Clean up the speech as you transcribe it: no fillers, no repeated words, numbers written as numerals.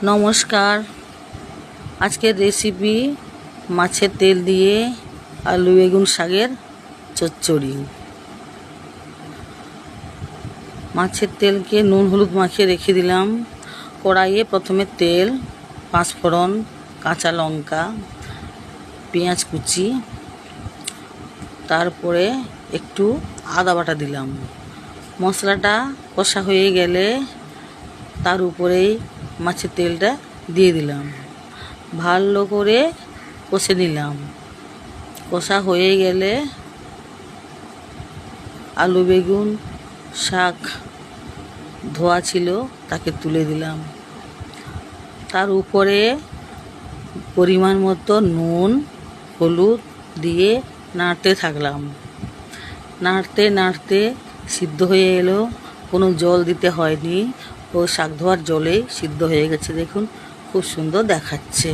নমস্কার। আজকের রেসিপি মাছের তেল দিয়ে আলু বেগুন শাকের চচ্চড়ি। মাছের তেলকে নুন হলুদ মাখিয়ে রেখে দিলাম। কড়াইয়ে প্রথমে তেল, পাঁচফোড়ন, কাঁচা লঙ্কা, পেঁয়াজ কুচি, তারপরে একটু আদা বাটা দিলাম। মশলাটা কষা হয়ে গেলে তার উপরেই মাছের তেলটা দিয়ে দিলাম। ভালো করে কষে নিলাম। কষা হয়ে গেলে আলু বেগুন শাক ধোয়া ছিল তাকে তুলে দিলাম। তার উপরে পরিমাণ মতো নুন হলুদ দিয়ে নাড়তে থাকলাম। নাড়তে নাড়তে সিদ্ধ হয়ে এলো। কোনো জল দিতে হয়নি, ও শাক ধোয়ার জলেই সিদ্ধ হয়ে গেছে। দেখুন, খুব সুন্দর দেখাচ্ছে।